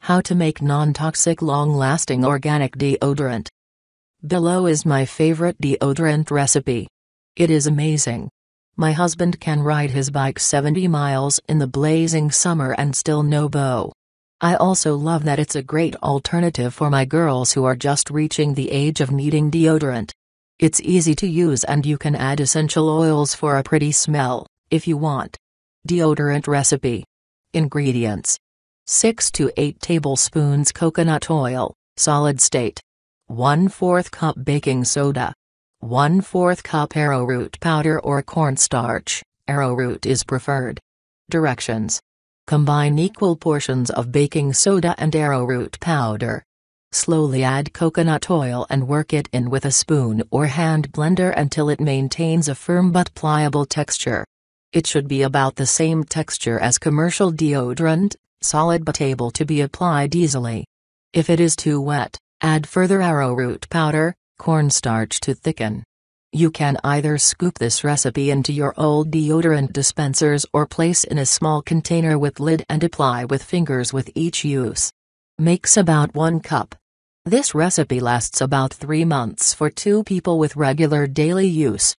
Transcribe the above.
How to make non-toxic long-lasting organic deodorant. Below is my favorite deodorant recipe. It is amazing. My husband can ride his bike 70 miles in the blazing summer and still no bow. I also love that it's a great alternative for my girls who are just reaching the age of needing deodorant. It's easy to use and you can add essential oils for a pretty smell, if you want. Deodorant recipe. Ingredients: 6 to 8 tablespoons coconut oil, solid state. 1/4 cup baking soda. 1/4 cup arrowroot powder or cornstarch, arrowroot is preferred. Directions: combine equal portions of baking soda and arrowroot powder. Slowly add coconut oil and work it in with a spoon or hand blender until it maintains a firm but pliable texture. It should be about the same texture as commercial deodorant, solid but able to be applied easily. If it is too wet, add further arrowroot powder, cornstarch to thicken. You can either scoop this recipe into your old deodorant dispensers or place in a small container with lid and apply with fingers with each use. Makes about 1 cup. This recipe lasts about 3 months for 2 people with regular daily use.